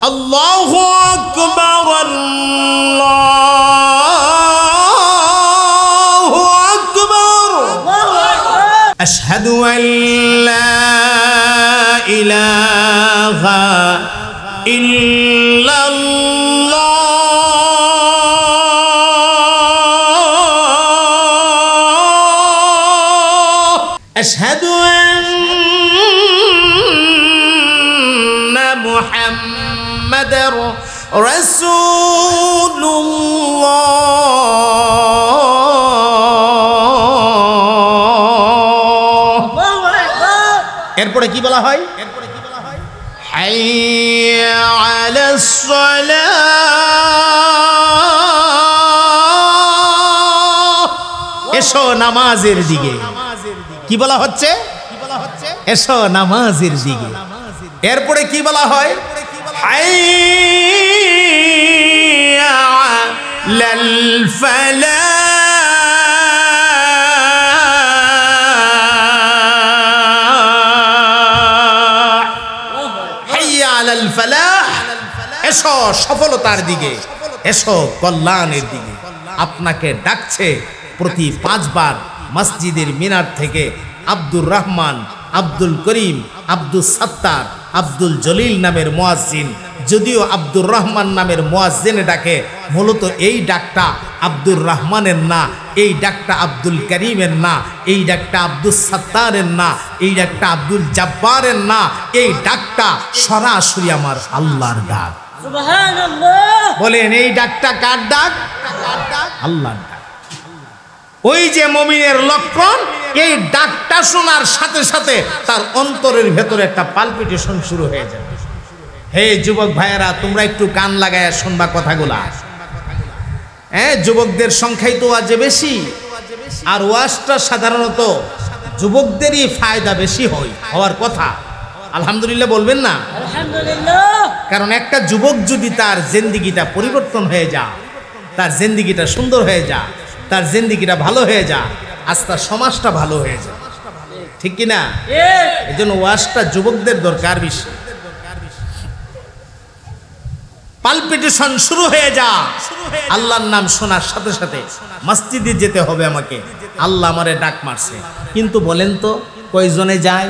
আল্লাহু আকবার, আল্লাহু আকবার। আশহাদু আল্লা ইলাহা ইল্লাল্লাহ, আশহাদু আন্না মুহাম্মাদার রাসূলুল্লাহ। এরপরে কি বলা হয়? হাইয়া আলাস সালাহ, এসো নামাজের দিকে। কি বলা হচ্ছে? এসো নামাজের দিকে। এরপরে কি বলা হয়? হাইয়া আলাল ফালাহ, হাইয়া আলাল ফালাহ, এসো সফলতার দিকে, এসো কল্যাণের দিকে। আপনাকে ডাকছে প্রতি 5 বার মসজিদের মিনার থেকে আব্দুর রহমান, আব্দুল করিম, আব্দুল সত্তার, আব্দুল জলিল নামের মুয়াজ্জিন। যদিও আব্দুর রহমান নামের মুয়াজ্জিনে ডাকে, মূলত এই ডাকটা আব্দুর রহমানের না, এই ডাকটা আব্দুল করিমের না, এই ডাকটা আব্দুল সত্তারের না, এই ডাকটা আব্দুল জব্বারের না, এই ডাকটা সরাসরি আমার আল্লাহর ডাক। সুবহানাল্লাহ। বলেন এই ডাকটা কার ডাক? আল্লাহর ডাক। ওই যে মুমিনের লক্ষণ, এই ডাকটা শোনার সাথে সাথে তার অন্তরের ভেতরে একটা পালপিটেশন শুরু হয়ে যাবে। হে যুবক ভাইয়েরা, তোমরা একটু কান লাগায় শুনবা কথাগুলা। হ্যাঁ, যুবকদের সংখ্যাই তো ওয়াজে বেশি, আর ওয়াজটা সাধারণত যুবকদেরই ফায়দা বেশি হওয়ার কথা। আলহামদুলিল্লাহ বলবেন না? আলহামদুলিল্লাহ। কারণ একটা যুবক যদি তার জিন্দেগিটা পরিবর্তন হয়ে যায়, তার জিন্দেগিটা সুন্দর হয়ে যায়, তার জিন্দেগিটা ভালো হয়ে যায়, আস্তে সমাজটা ভালো হয়ে যায়। ঠিক কিনা? এই জন্য ওয়াজটা যুবকদের দরকার বেশি। পালপিটেশন শুরু হয়ে যা, আল্লাহর নাম শোনার সাথে সাথে মসজিদে যেতে হবে আমাকে, আল্লাহ আমারে ডাক মারছে। কিন্তু বলেন তো কয়জনে যায়?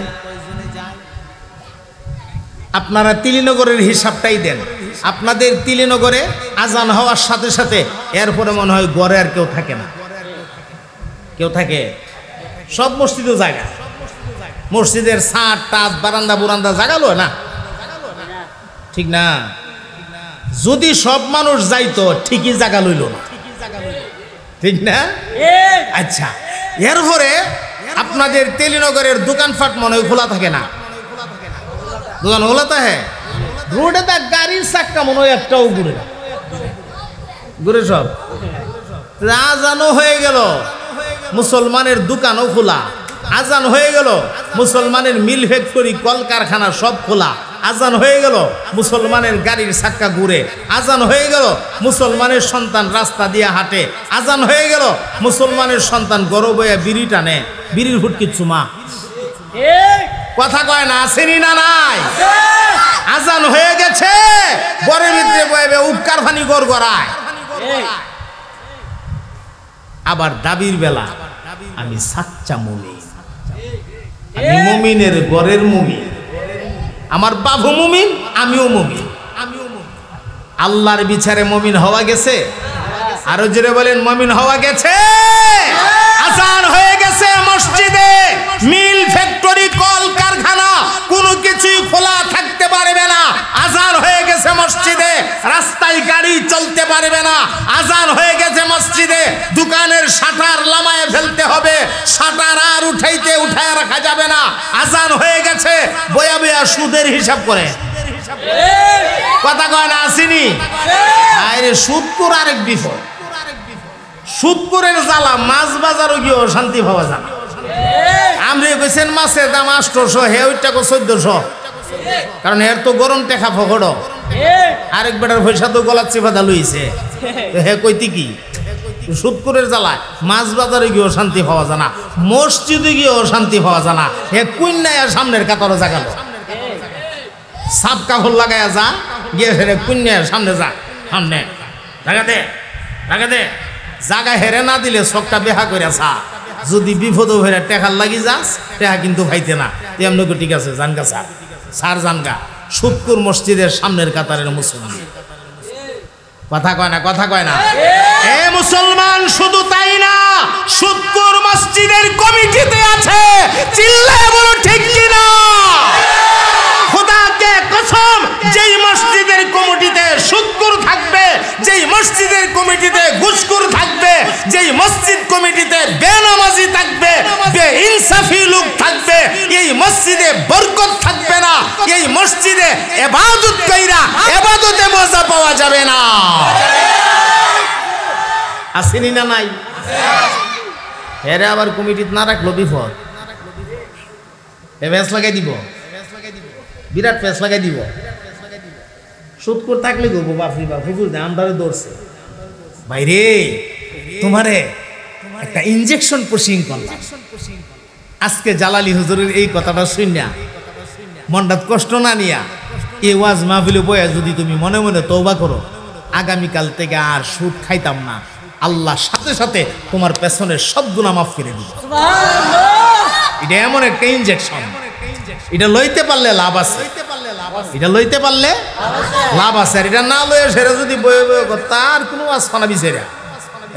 আপনারা তিলিনগরের হিসাবটাই দেন। আপনাদের তিলিনগরে আজান হওয়ার সাথে সাথে এরপরে মনে হয় ঘরে আর কেউ থাকে না। কেউ থাকে? সব মসজিদও জায়গা, মসজিদের ছাদ টাদ বারান্দা বুরান্দা জাগালো না, ঠিক না? যদি সব মানুষ যাইতো ঠিকই জায়গা লইল না, ঠিক না? আচ্ছা, এরপরে আপনাদের তেলিনগরের দোকানপাট মনে হয় খোলা থাকে না? দোকান খোলা থাকে, রোডে তা গাড়ির চাক্কা মনে হয় একটাও ঘুরে ঘুরে সব। আজানও হয়ে গেল, মুসলমানের দোকানও খোলা। আজান হয়ে গেল, মুসলমানের মিল ফ্যাক্টরি কলকারখানা সব খোলা। আজান হয়ে গেল, মুসলমানের গাড়ির চাক্কা ঘুরে। আজান হয়ে গেল, মুসলমানের সন্তান রাস্তা দিয়ে হাঁটে। আজান হয়ে গেল, মুসলমানের সন্তান গরু বয়ে বিড়ি টানে, বিড়ির ফুটকি চুমা। কথা কয় না? আসেনি না নাই? আজান হয়ে গেছে, ঘরের ভিতরে বয়ে উপকার ফানি গড় গড়ায়। আবার দাবির বেলা আমি সাচ্চা মুমিন, আমি মুমিনের ঘরের মুমিন, আমার বাবু মুমিন, আমিও মুমিন। আল্লাহর বিচারে মুমিন হওয়া গেছে? আরো জোরে বলেন, মুমিন হওয়া গেছে। আজান হয়ে গেছে, মসজিদে মিল ফ্যাক্টরি কল কারখানা কোনো কিছুই খোলা থাকতে পারবে না। আজান হয়ে গেছে মসজিদে, রাস্তায় গাড়ি চলতে পারবে না। আজান হয়ে গেছে মসজিদে, দোকানের শাটার লামায়ে ফেলতে হবে, শাটার আর উঠায় রাখা যাবে না। আজান হয়ে গেছে, বয়া বয়া সুদের হিসাব করে। কথা কয় না? আসেনি? আরে সুদপুর আরেক বিপদ। সুদপুরের জ্বালা মাছ বাজারও গিয়েও শান্তি পাওয়া যায় না। আমরে কইছেন মাছের দাম 800, হে ওইটা 1400, কারণ এর তো গরম টেকা ফকড়। আরেক বেটার পয়সা তো গলার চেপাদা লইছে, হে কইতি কি? সুদপুরের জ্বালায় মাছ বাজারে গিয়েও শান্তি পাওয়া যায় না, মসজিদে গিয়েও শান্তি পাওয়া যায় না। হে কুইন্নায় সামনের কাতারে জাগালো, সাপ কাপড় লাগাইয়া যা, গিয়ে হেরে কুন্যার সামনে যা, সামনে জায়গা দে জায়গা হেরে না দিলে চোখটা বেহা করে চা, যদি বিপদ হয়ে টেকার লাগি যাস টেকা কিন্তু ভাইতে না, তেমন ঠিক আছে জানগা স্যার জানগা। সুদকুর মসজিদের সামনের কাতারের মুসলমান, কথা কয় না এ মুসলমান। শুধু তাই না, সুদকুর মসজিদের কমিটিতে আছে, চিল্লায় বলো ঠিক কিনা? খোদাকে কসম, যেই মসজিদের কমিটিতে সুদকুর থাকবে, যেই মসজিদের কমিটিতে ঘুষখোর থাকবে, যেই মসজিদ কমিটিতে বেনামাজি থাকবে, বেইনসাফি লোক থাকবে, এই মসজিদে বরকত থাকবে না, এই মসজিদে ইবাদত কইরা ইবাদতে মজা পাওয়া যাবে না। আসেনি না নাই? এরা আবার কমিটিতে না রাখলো বিপদ, ফেস লাগাই দিব, বিরাট ফেস লাগাই দিব। সুদখোর থাকলে গো বাপরি বাপ, হুজুর আমদারে দৌড়ছে বাইরে, তোমারে একটা ইনজেকশন পুশিং করলাম। আজকে জালালি হুজুরের এই কথাটা শুনিয়া মনটা কষ্ট না নিয়া এই ওয়াজ মাহফিলে বয়া যদি তুমি মনে মনে তওবা করো, আগামীকাল থেকে আর সুদ খাইতাম না, আল্লাহ সাথে সাথে তোমার পেছনের সব গুনাহ মাফ করে দিবে। এটা এমন একটা ইনজেকশন, এটা লইতে পারলে লাভ আছে, এটা লইতে পারলে লাভ আছে। আর এটা না লয়ে সেরা যদি বয়ে বয়ে তার কোনো ওয়াজ ফানা বিচারা,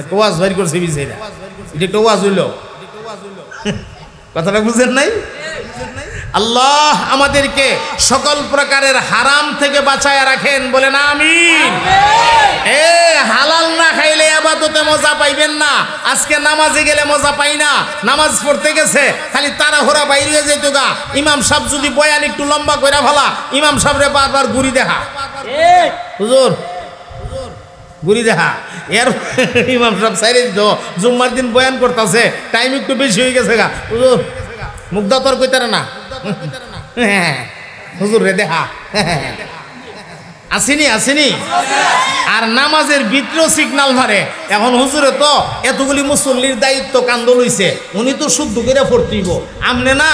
একটা ওয়াজ বাইর করছে বিচারা, এটা একটা ওয়াজ হইল। কথাটা বুঝেন নাই? আল্লাহ আমাদেরকে সকল প্রকারের হারাম থেকে বাঁচায় রাখেন, বলেন আমিন। এ হালাল না খাইলে ইবাদতে মজা পাইবেন না। আজকে নামাজে গেলে মজা পাই না, নামাজ পড়তে গেছে খালি তাড়াহুড়া বাইরে হয়ে যেত গা। ইমাম সাহেব যদি বয়ান একটু লম্বা কইরা ফেলা, ইমাম সাহেবরে বারবার ঘুরি দেখা, হুজুর ঘুরি দেখা। এর ইমাম সাহেব সাইরে দিত, জুম্মার দিন বয়ান করতেছে, টাইম একটু বেশি হয়ে গেছে গা, হুজুর মুগ্ধা তোর কইতারে না, হুজুর রে দেখা আসেনি। আর নামাজের ভিতরে সিগনাল মারে। এখন হুজুরে তো এতগুলি মুসল্লির দায়িত্ব কান্দ লইছে, উনি তো শুদ্ধ করে পড়তেইব, আমনে না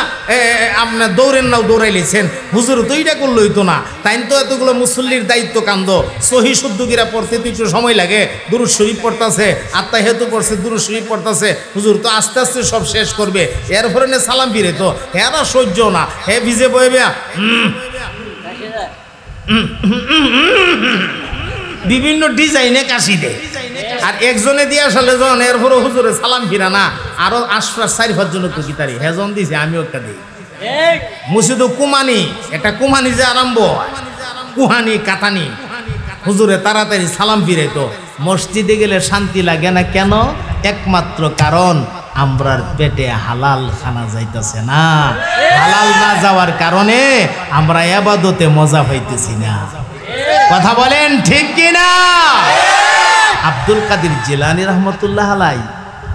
আপনার দৌড়েন নাও দৌড়াই লিছেন, হুজুর তো এইটা করলই তো না, তাই তো এতগুলো মুসল্লির দায়িত্ব কান্দ সহি শুদ্ধ করে পড়তে তো একটু সময় লাগে। দুরূদ শরীফ পড়তাছে, আত্মা হেতু পড়ছে, দুরূদ শরীফ পড়তাছে, হুজুর তো আস্তে আস্তে সব শেষ করবে, এরপরে নে সালাম ফিরে, তো হেরা সহ্য না, হে ভিজে বইবে বিভিন্ন ডিজাইনে কাশি দেয়। আর একজনে দিয়ে আসলে জন এরপরে হুজুরে সালাম ফিরা না, আরো আশপাশ 4-5 জন কিতারি হেজন দিছে, আমিও একটা দিই। মুর্শিদু কুমানি, একটা কুমানি যে আরম্ভ কুহানি কাতানি, হুজুরে তাড়াতাড়ি সালাম ফিরে। তো মসজিদে গেলে শান্তি লাগে না কেন? একমাত্র কারণ আমরার পেটে হালাল খানা যাইতেছে না। হালাল না যাওয়ার কারণে আমরা ইবাদতে মজা পাইতেছি না। কথা বলেন ঠিক কিনা? আব্দুল কাদের জিলানী রহমতুল্লাহ আলাই,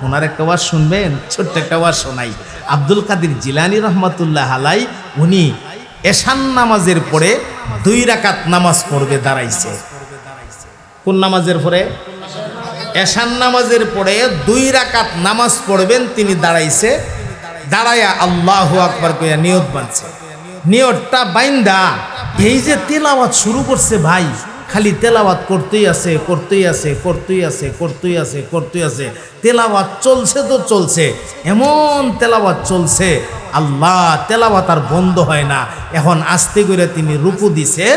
ওনার একটা ওয়াজ শুনবেন, ছোট্ট একটা ওয়াজ শোনাই। আব্দুল কাদের জিলানী রহমতুল্লাহ আলাই উনি এশান নামাজের পরে 2 রাকাত নামাজ পড়বে দাঁড়াইছে। কোন নামাজের পরে? এশান নামাজের পরে 2 রাকাত নামাজ পড়বেন, তিনি দাঁড়াইছে। দাঁড়ায়া আল্লাহু আকবার কইয়া নিয়ত বাঁধছে। নিয়তটা বাইন্দা এই যে তেলাওয়াত শুরু করছে ভাই, খালি তেলাওয়াত করতেই আছে। তেলাওয়াত চলছে তো চলছে, এমন তেলাওয়াত চলছে, আল্লাহ তেলাওয়াত আর বন্ধ হয় না। এখন আস্তে করে তিনি রুকু দিছে,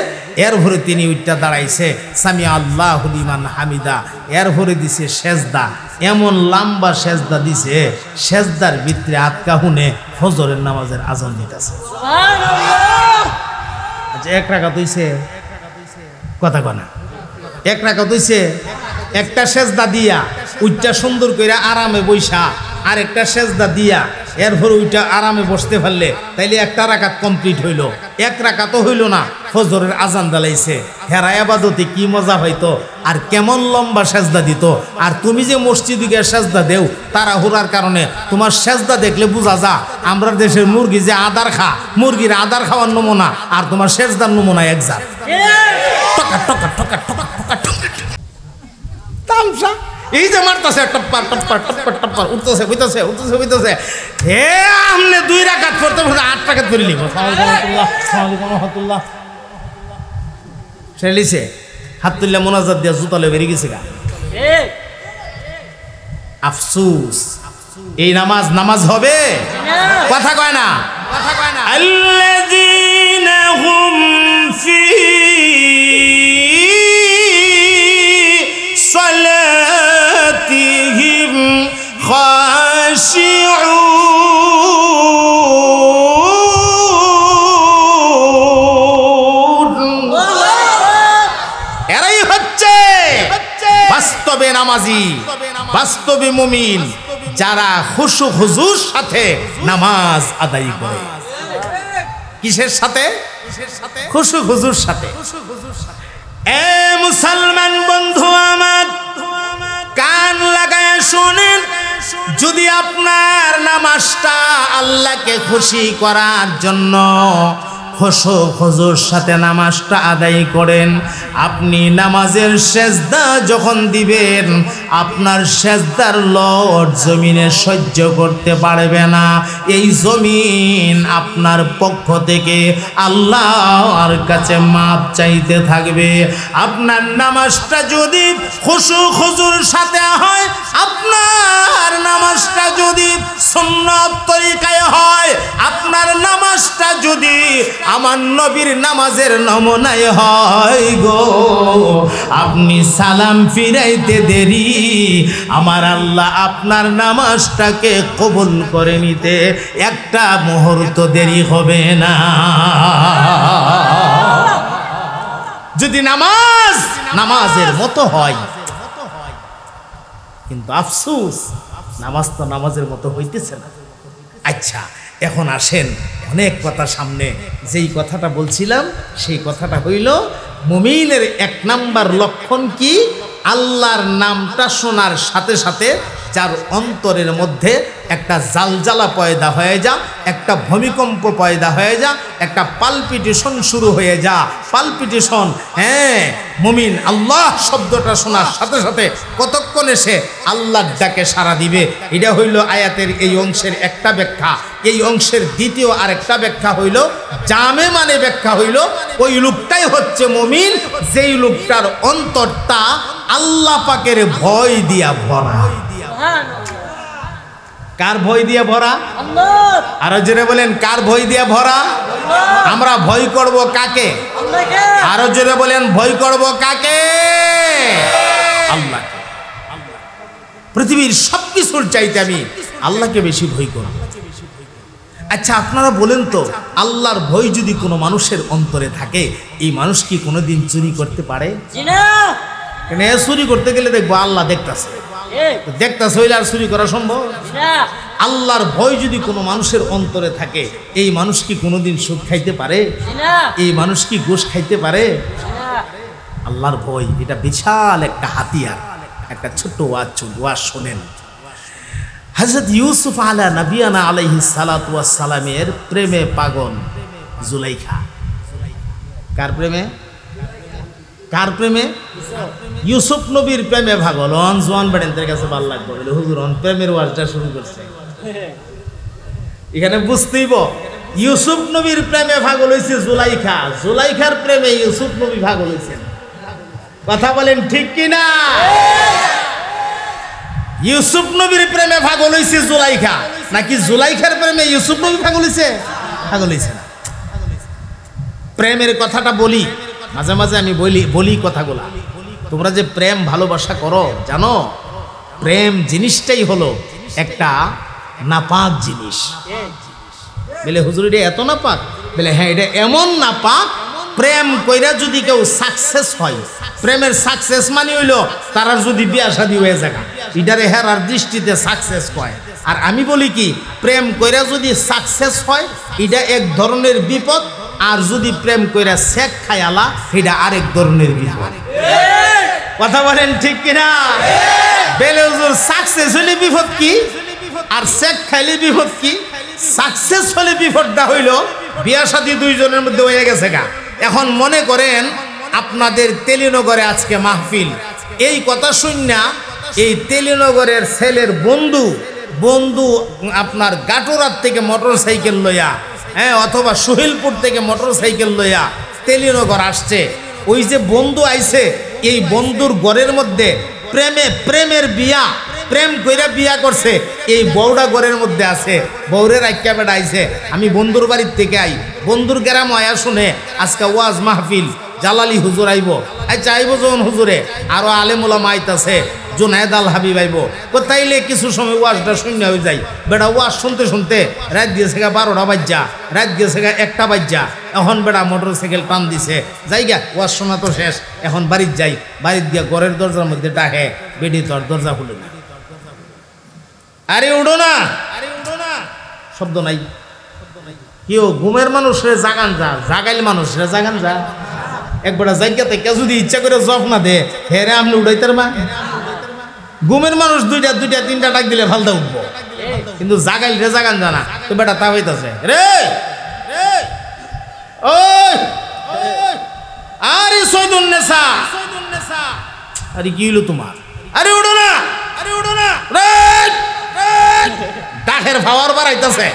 এরপরে তিনি উঠটা দাঁড়াইছে, সামি আল্লাহু লিমান হামিদা, এরপরে দিছে সেজদা। এমন লম্বা সেজদা দিছে, সেজদার ভিতরে আটকা হুনে ফজরের নামাজের আজান দিতেছে। আচ্ছা, 1 রাকাত হইছে, কথা কনা 1 রাকাত হইছে। একটা সেজদা দিয়া উইটা সুন্দর কইরা আরামে বইসা, আর একটা সেজদা দিয়া এরপর ওইটা আরামে বসতে পারলে তাইলে 1টা রাকাত কমপ্লিট হইল। 1 রাকাতও হইল না, ফজরের আজান দালাইছে। হেরা ইবাদতে কি মজা হইতো, আর কেমন লম্বা সেজদা দিত। আর তুমি যে মসজিদে গিয়ে সেজদা দেও তাড়াহুড়ার কারণে, তোমার সেজদা দেখলে বোঝা যা আমরা দেশের মুরগি যে আদার খা, মুরগির আদার খাওয়ার নমুনা আর তোমার সেজদার নমুনা এক জাত। টকা টকা টকা টকা টকা টকা তামসা এই যে মারতাছে, টপ্পার টপ্পার টপ্পার টপ্পার উঠতেছে হইতেছে। হে আমনে 2 রাকাত পড়তে 8 রাকাত করে লিখো। ঠেলিছে হাত তুললে মোনাজাত দিয়া জুতালে বেরিয়ে গেছে গা। আফসুস, এই নামাজ নামাজ হবে? কথা কয় না। আল্লাযীনা হুম ফি সালাতিহিম খাশিউন, এরাই হচ্ছে বাস্তবে নামাজি, বাস্তবে মুমিন, যারা খুশু খুজুর সাথে নামাজ আদায় করে। কিসের সাথে? খুশু খুজুর সাথে। এ মুসলমান বন্ধু আমার, কান লাগায় শুনেন, যদি আপনার নামাজটা আল্লাহকে খুশি করার জন্য খুশু খুজুর সাথে নামাজটা আদায় করেন, আপনি নামাজের সেজদা যখন দিবেন, আপনার সেজদার লট জমিনে সহ্য করতে পারবে না। এই জমিন আপনার পক্ষ থেকে আল্লাহর কাছে মাপ চাইতে থাকবে। আপনার নামাজটা যদি খুশু খুজুর সাথে হয়, আপনার নামাজটা যদি সুন্নত তরিকায় হয়, আপনার নামাজটা যদি আমার নবীর নামাজের নমুনায় হয় গো, আপনি সালাম ফিরাইতে দেরি, আমার আল্লাহ আপনার নামাজটাকে কবুল করে নিতে একটা মুহূর্ত দেরি হবে না। যদি নামাজ নামাজের মতো হয়, কিন্তু আফসোস নামাজ তো নামাজের মতো হইতেছে না। আচ্ছা, এখন আসেন, অনেক কথা সামনে, যেই কথাটা বলছিলাম সেই কথাটা হইল, মুমিনের 1 নাম্বার লক্ষণ কি? আল্লাহর নামটা শোনার সাথে সাথে যার অন্তরের মধ্যে একটা জালজালা পয়দা হয়ে যা, একটা ভূমিকম্প পয়দা হয়ে যা, একটা পালপিটেশন শুরু হয়ে যা। পালপিটেশন, হ্যাঁ, মুমিন আল্লাহ শব্দটা শোনার সাথে সাথে কতক্ষণে সে আল্লাহর ডাকে সাড়া দিবে। এটা হইল আয়াতের এই অংশের একটা ব্যাখ্যা। এই অংশের দ্বিতীয় আরেকটা ব্যাখ্যা হইল, জামে মানে ব্যাখ্যা হইল, ওই লোকটাই হচ্ছে মুমিন যেই লোকটার অন্তরটা আল্লাহ পাকের ভয় দিয়া ভরা। কার ভয় দিয়ে ভরা? আরো জোরে বলেন, কার ভয় দিয়ে ভরা? আমরা ভয় করব কাকে? আরো জোরে বলেন, ভয় করব কাকে? আল্লাহকে। পৃথিবীর সবকিছুর চাইতে আমি আল্লাহকে বেশি ভয় করব। আচ্ছা, আপনারা বলেন তো, আল্লাহর ভয় যদি কোনো মানুষের অন্তরে থাকে, এই মানুষ কি কোনোদিন চুরি করতে পারে? চুরি করতে গেলে দেখবো আল্লাহ দেখতেছে, দেখতেছে, হইলে আর চুরি করা সম্ভব? আল্লাহর ভয় যদি কোনো মানুষের অন্তরে থাকে, এই মানুষ কি কোনোদিন সুদ খাইতে পারে? এই মানুষ কি ঘুষ খাইতে পারে? আল্লাহর ভয় এটা বিশাল একটা হাতিয়ার। একটা ছোট্ট ওয়াজ শোনেন। হযরত ইউসুফ আলা নবিয়ানা আলাইহিস সালাতু ওয়াস সালামের প্রেমে পাগল জুলাইখা। কার প্রেমে? কার প্রেমে? ইউসুফ নবীর প্রেমে পাগল। অন জোয়ান বেড়েনদের কাছে ভালো লাগবে বলে হুজুর অন প্রেমের ওয়াজটা শুরু করছে। এখানে বুঝতেইব ইউসুফ নবীর প্রেমে পাগল হইছে জুলাইখা, জুলাইখার প্রেমে ইউসুফ নবী পাগল হইছেন। কথা বলেন ঠিক কি না? ইউসুফ নবীর প্রেমে পাগল হইছে জুলাইখা, নাকি জুলাইখার প্রেমে ইউসুফ নবী পাগল হইছে? পাগল হইছে না। প্রেমের কথাটা বলি, মাঝে মাঝে আমি বলি কথাগুলা। তোমরা যে প্রেম ভালোবাসা করো, জানো প্রেম জিনিসটাই হলো একটা নাপাক জিনিস। বলে হুজুর এটা এত নাপাক? বলে হ্যাঁ, এটা এমন নাপাক, প্রেম কইরা যদি কেউ সাকসেস হয়, প্রেমের সাকসেস মানে হইল তারা যদি বিয়া শাদী হয়ে যায়, এটারে হেরার দৃষ্টিতে সাকসেস কয়। আর আমি বলি কি, প্রেম কইরা যদি সাকসেস হয় এটা এক ধরনের বিপদ, আর যদি প্রেম কইরা শেখ খায়ালা এটা আরেক ধরনের বিপদ। কথা বলেন ঠিক কিনা? বেলে হুজুর সাকসেস হলে বিপদ কি, আর শেখ খাইলে বিপদ কি? সাকসেস হলে বিপদটা হইল বিয়া শাদী দুইজনের মধ্যে হয়ে গেছে গা। এখন মনে করেন আপনাদের তেলিনগরে আজকে মাহফিল, এই কথা শুননা এই তেলিনগরের ছেলের বন্ধু আপনার গাটোরার থেকে মোটর সাইকেল লইয়া, হ্যাঁ, অথবা সোহেলপুর থেকে মোটর সাইকেল লইয়া তেলিনগর আসছে। ওই যে বন্ধু আইছে এই বন্ধুর ঘরের মধ্যে প্রেমের বিয়া, প্রেম কইরা বিয়া করছে, এই বউটা ঘরের মধ্যে আছে। বউরে রাখিয়া বেড়া আইছে, আমি বন্ধুর বাড়ির থেকে আই, বন্ধুর গ্রাম আয়া শুনে আজকে ওয়াজ মাহফিল, জালালি হুজুর আইব, আচ্ছা আইব যখন হুজুরে আরো আলেম ওলামা আইতাছে, জুনায়েদ আল হাবিব আইব, কোথাইলে কিছু সময় ওয়াজটা শূন্য হয়ে যায়। বেড়া ওয়াজ শুনতে শুনতে রাত দিয়েছে গা 12টা বাজ্যা, রাত দিয়েছে গা 1টা বাজ্যা। এখন বেড়া মোটর সাইকেল টান দিছে, যাই গা ওয়াজ শোনা তো শেষ, এখন বাড়ির যাই। বাড়ির গিয়া ঘরের দরজার মধ্যে ডাকে, বেডি তোর দরজা খুলে না, আরে উঠো না, আরে উঠো না, শব্দ নাই। কেউ ঘুমের মানুষরে জাগান যা, জাগাইল মানুষরে জাগান যা। একবার জায়গা থেকে যদি ইচ্ছা করে জব না দে, হেরে আপনি উঠাইতার মা। ঘুমের মানুষ দুইটা 3টা ডাক দিলে ফালতা উঠবো, কিন্তু জাগাইল রে জাগান জানা তো বেটা তা হইতাছে রে। ওই আরে সৈদুন নেসা, আরে কি হইলো তোমার? আরে উঠো না, আরে উঠো না রে। ডাকের পাওয়ার বাড়াইতেছে,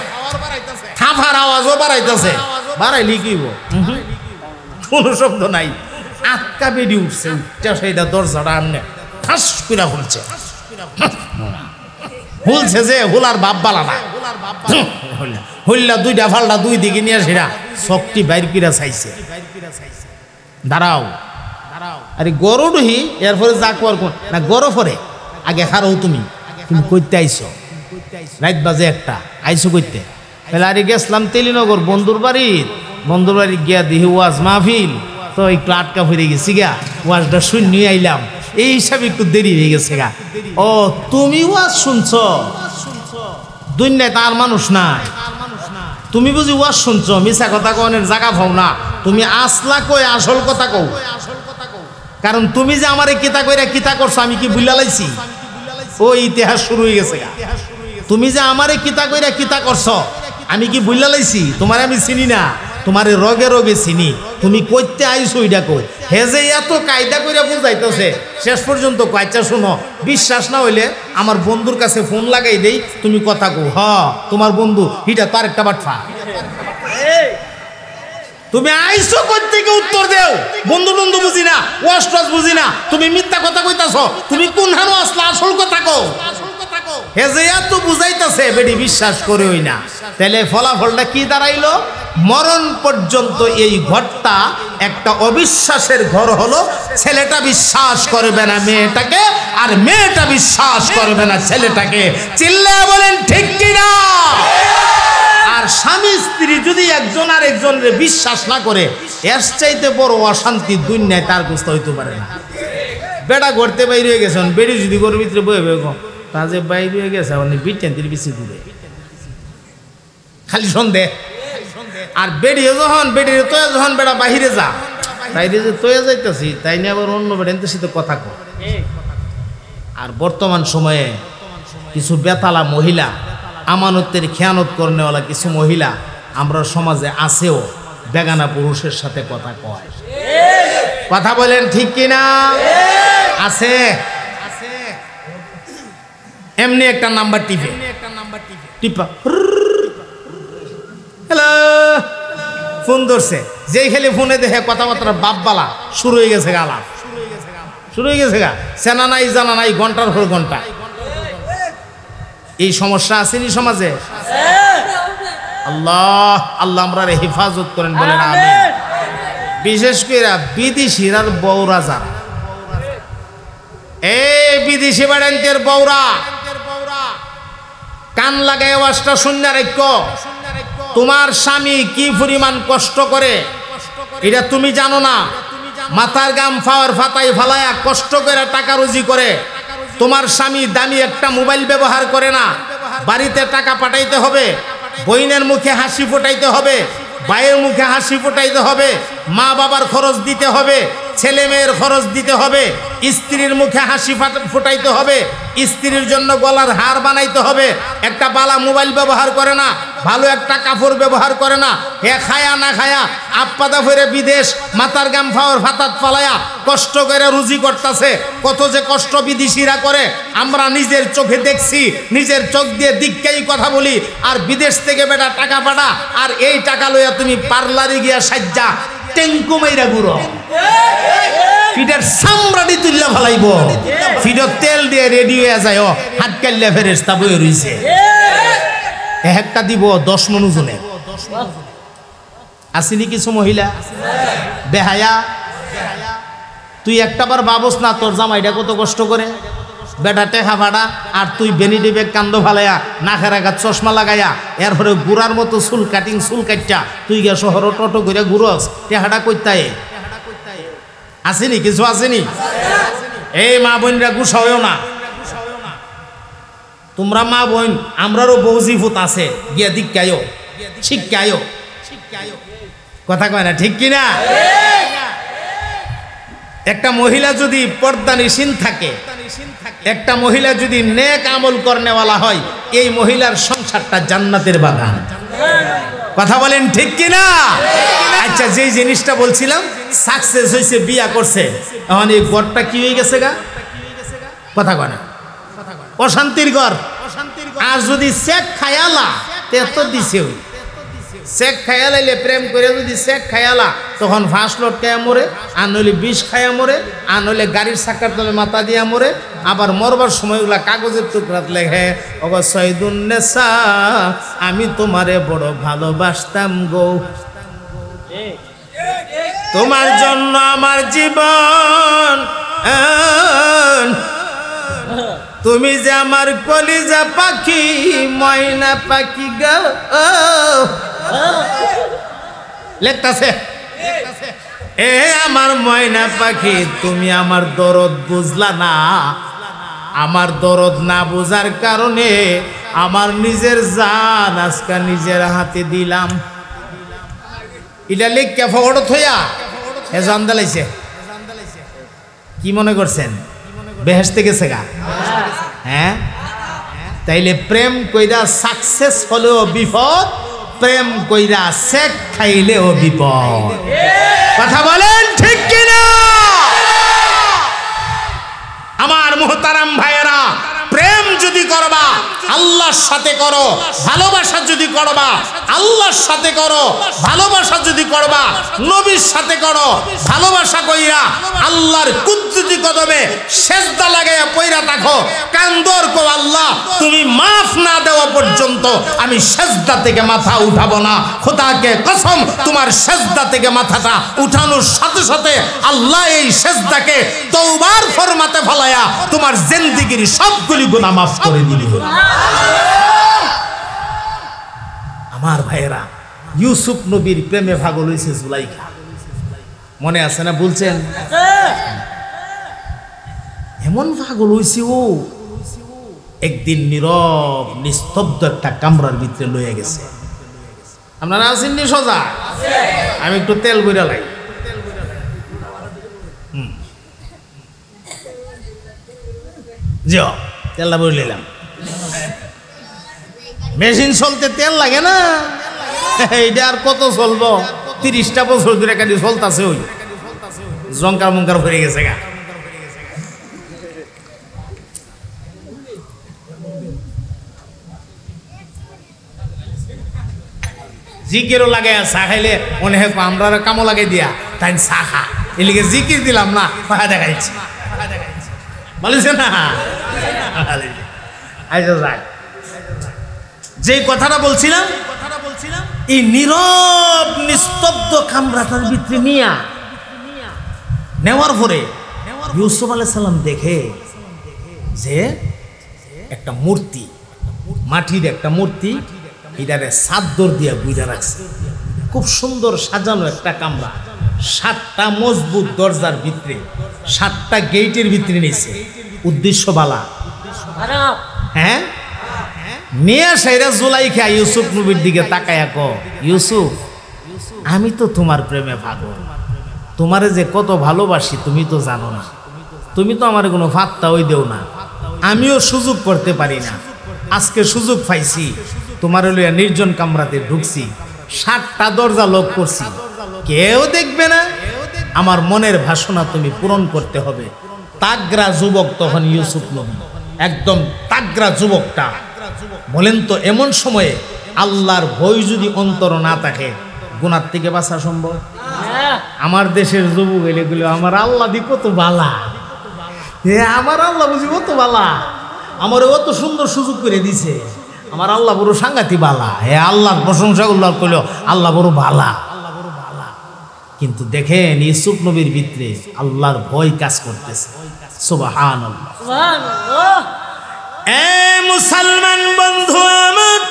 থাফার আওয়াজও বাড়াইতেছে, বাড়াইলি কি কোনো শব্দ নাই। আটকা বেডি উঠছে, উঠছে সেইটা দরজাটা আনে ফাঁস করে খুলছে, খুলছে যে হুলার বাপ বালা না, হইলা 2টা ফালটা 2 দিকে নিয়ে সেরা শক্তি বাইর কিরা চাইছে। দাঁড়াও দাঁড়াও, আরে গরু ডহি এরপরে যা কর না গরো পরে আগে খারো তুমি কইতে আইছো, রাত বাজে 1টা আইসো কইতে। তাহলে আরে গেছিলাম তেলিনগর বন্ধুর বাড়ি গিয়া দিহি ওয়াজ মাহফিল, তো একটু আটকা ফিরে গেছি গা, ওয়াজটা শূন্য আইলাম, এই হিসাবে একটু দেরি হয়ে গেছে গা। ও তুমি ওয়াজ শুনছ, দুনিয়ায় তার মানুষ নাই, তুমি বুঝি ওয়াজ শুনছ, মিছা কথা কনের জায়গা পাও না, তুমি আসলা কই আসল কথা কও। কারণ তুমি যে আমারে কিতা কইরা কিতা করছো আমি কি ভুলা লাইছি? ও ইতিহাস শুরু হয়ে গেছে গা। তুমি যে আমারে কিতা কইরা কিতা করছো আমি কি ভুলা লাইছি? তোমারে আমি চিনি না, তোমারে রগে রগে চিনি, তুমি কইতে আইছো ওইটা কই। হে যে এত কায়দা কইরা বুঝাইতেছে, শেষ পর্যন্ত কয়টা শুনো, বিশ্বাস না হইলে আমার বন্ধুর কাছে ফোন লাগাই দেই, তুমি কথা কও। হ তোমার বন্ধু হিটা তার একটা বাটফা, তুমি আইছো কই থেকে উত্তর দেও। বন্ধু বন্ধু বুঝি না, ওয়াস্টাস বুঝি না, তুমি মিথ্যা কথা কইতাছো, তুমি কোন হানো আসলা আসল কথা কও। হে যে এত বুঝাইতাছে বেডি বিশ্বাস করে হই না। তাহলে ফলাফলটা কি দাঁড়াইলো? মরণ পর্যন্ত এই ঘরটা একটা অবিশ্বাসের ঘর হলো। ছেলেটা বিশ্বাস করবে না মেয়েটাকে, আর মেয়েটা বিশ্বাস করবে না ছেলেটাকে। চিল্লায়া বলেন ঠিক কিনা? আর স্বামী স্ত্রী যদি একজন আর একজনের বিশ্বাস না করে, এর চাইতে বড় অশান্তি দুনিয়ায় তার কুস্তা হইতে পারে না। বেটা ঘরতে বাইরে হয়ে গেছে, বেড়ি যদি ঘরের ভিতরে বয়ে বয়ে তা যে বাইরে হয়ে গেছে, মানে বিটেন্তির বেশি দূরে খালি সন্দেহ। আর বেড়িয়ে যখন বেড়া বাহিরে যা, বাইরে যে তয়ে যাইতেছি তাই নিয়ে আবার অন্য বেড়াইতে সাথে কথা কো। আর বর্তমান সময়ে কিছু বেতালা মহিলা, আমানতের খেয়ানত করনেওয়ালা কিছু মহিলা আমরা সমাজে আছেও, বেগানা পুরুষের সাথে কথা কয়। কথা বলেন ঠিক কিনা? আছে। এমনি একটা নাম্বার টিপা হ্যালো ফোন ধরছে, যেই খেলে ফোনে দেখে কথাবার্তা বাপবালা শুরু হয়ে গেছে, গালা শুরু হয়ে গেছে গা, চেনা নাই জানা নাই, ঘন্টার পর ঘন্টা। এই সমস্যা আসেনি সমাজে? আল্লাহ আল্লাহ আমরা হেফাজত করেন বলেন আমিন। বিশেষ করে বিদেশির বউরা যারা, এই বিদেশি বাড়ান্তের বউরা কান লাগাই ওয়াজটা শূন্য রাখো। তোমার স্বামী কি পরিমাণ কষ্ট করে এটা তুমি জানো না। মাথার গাম ফাওয়ার ফাতাই ফালায়া কষ্ট করে টাকা রুজি করে। তোমার স্বামী দামি একটা মোবাইল ব্যবহার করে না, বাড়িতে টাকা পাঠাইতে হবে, বইনের মুখে হাসি ফোটাইতে হবে, ভাইয়ের মুখে হাসি ফোটাইতে হবে, মা বাবার খরচ দিতে হবে, ছেলে মেয়ের খরচ দিতে হবে, স্ত্রীর মুখে হাসি ফোটাইতে হবে, স্ত্রীর জন্য গলার হার বানাইতে হবে। একটা বালা মোবাইল ব্যবহার করে না, ভালো একটা কাপড় ব্যবহার করে না, হে খায়া না খায়া আপ্পাদা ফেরে বিদেশ মাথার গাম ফাওয়ার ফাতাত ফালায়া কষ্ট করে রুজি করতেছে। কত যে কষ্ট বিদেশিরা করে আমরা নিজের চোখে দেখছি, নিজের চোখ দিয়ে দিককেই কথা বলি। আর বিদেশ থেকে বেটা টাকা পাঠা, আর এই টাকা লইয়া তুমি পার্লারে গিয়া সাজ্জা টেঙ্কু মাইরা গুড়ো ফিডার সামরাডি তুললা ফলাইব ফিডর তেল দিয়ে রেডি হয়ে যায় হাত কাল্লা ফেরেশতা বয়ে রইছে একটা দিব 10 মণ ওজনের আসেনি কিছু মহিলা বেহায়া তুই একটাবার ভাবস না তোর জামাইটা কত কষ্ট করে বেটা টেকা ভাড়া আর তুই বেনিডি বেগ কান্দ ফালাইয়া নাকের আগা চশমা লাগাইয়া এরপরে গুড়ার মতো চুল কাটিং চুল কাটটা তুই গিয়ে শহর টোটো করে ঘুরস টেহাটা কইতাই আসেনি কিছু আসেনি এই মা বোনরা গুছাও না তোমরা মা বোন আমরারও বৌজিফুত আছে গিয়া দিক্কায়ও শিক্ষায়ও কথা কয় না ঠিক কিনা একটা মহিলা যদি পর্দানিসীন থাকে একটা মহিলা যদি নেক আমল করনেওয়ালা হয় এই মহিলার সংসারটা জান্নাতের বাগান কথা বলেন ঠিক কিনা আচ্ছা যেই জিনিসটা বলছিলাম সাকসেস হয়েছে বিয়া করছে এখন এই ঘরটা কি হয়ে গেছে গা কথা কয় না অশান্তির ঘর আর যদি শেখ খায়ালা তে তো দিছে শেখ খায়ালাইলে প্রেম করে যদি শেখ খায়ালা তখন ফাঁস লটকায়া মরে আর নইলে বিষ খায়া মরে আর নইলে গাড়ির চাকার তলে মাথা দিয়া মরে আবার মরবার সময়গুলা কাগজের টুকরাত লেখে অবশ্যইদুন্নেসা আমি তোমারে বড় ভালোবাসতাম গো তোমার জন্য আমার জীবন তুমি যে আমার কলিজা পাখি ময়না পাখি গো লেখতাছে এ আমার ময়না পাখি তুমি আমার দরদ বুঝলা না আমার দরদ না বোঝার কারণে আমার নিজের জান আজকে নিজের হাতে দিলাম এটা লিখকে ফটো থইয়া এ জান দালাইছে কি মনে করছেন বেহেশতে গেছে গা হ্যাঁ তাইলে প্রেম কইরা সাকসেস হলেও বিপদ প্রেম কইরা শেখ খাইলেও বিপদ কথা বলেন ঠিক কিনা আমার মুহতারাম ভাইয়েরা প্রেম যদি করবা আল্লাহর সাথে করো ভালোবাসা যদি করবা আল্লাহর সাথে করো ভালোবাসা যদি করবা নবীর সাথে করো ভালোবাসা কইরা আল্লাহর কুদরতি কদমে সেজদা লাগাইয়া পয়রা থাকো কান্দর কো আল্লাহ তুমি মাফ না দেওয়া পর্যন্ত আমি সেজদা থেকে মাথা উঠাবো না খোদাকে কসম তোমার সেজদা থেকে মাথাটা উঠানোর সাথে সাথে আল্লাহ এই সেজদাকে তওবার ফরমাতে ফলায়া তোমার জিন্দেগীর সবগুলি গুনাহ মাফ করে দিবে আমার ভাইয়েরা ইউসুফ নবীর প্রেমে পাগল হইছে জুলাইখা মনে আছে না বলছেন এমন পাগল হইছে ও একদিন নীরব নিস্তব্ধ একটা কামরার ভিতরে লইয়া গেছে আপনারা আছেন নি সোজা আমি একটু তেল বইরা লাই যাও তেলটা বই লইলাম মেশিন চলতে তেল লাগে না এইটা আর কত চলবো 30টা বছর ধরে কাটি চলতেছে ওই জঙ্কার মঙ্কার ভরে গেছে গা জিকিরও লাগে চা খাইলে মনে হয় আমরা কামো লাগাই দিয়া তাই চা খা এলিগে জিকির দিলাম না দেখাইছি বলেছে না আচ্ছা যাক যে কথাটা বলছিলাম এই নীরব নিস্তব্ধ কামরাটার ভিতরে নিয়া নেওয়ার পরে ইউসুফ আলাইহিস সালাম দেখে যে একটা মূর্তি মাটির একটা মূর্তি এটারে চাদর দিয়া গুইরা রাখছে খুব সুন্দর সাজানো একটা কামরা 7টা মজবুত দরজার ভিতরে 7টা গেটের ভিতরে নিছে উদ্দেশ্য বালা হ্যাঁ নিয়ে সাইরা জুলাইখা ইউসুফ নবীর দিকে তাকায়া কো ইউসুফ আমি তো তোমার প্রেমে পাগল তোমারে যে কত ভালোবাসি তুমি তো জানো না তুমি তো আমার কোনো ফাত্তাই দেও না আমিও সুযোগ করতে পারি না আজকে সুযোগ পাইছি তোমার লইয়া নির্জন কামরাতে ঢুকছি 7টা দরজা লক করছি কেউ দেখবে না আমার মনের বাসনা তুমি পূরণ করতে হবে তাগরা যুবক তখন ইউসুফ নবী একদম তাগরা যুবকটা বলেন তো এমন সময়ে আল্লাহর ভয় যদি অন্তর না থাকে গুনাহ থেকে বাঁচা সম্ভব আমার দেশের যুবক এগুলো আমার আল্লাহ দি কত বালা, আমার আল্লাহ বুঝি কত বালা, আমার অত সুন্দর সুযোগ করে দিছে, আমার আল্লাহ বড় সাংঘাতিক বালা। আল্লাহর প্রশংসা উল্লাহ করলো, আল্লাহ বড় বালা। কিন্তু দেখেন ইউসুফ নবীর ভিতরে আল্লাহর ভয় কাজ করতেছে। সুবহানাল্লাহ, সুবহানাল্লাহ। এ মুসলমান বন্ধু আমার,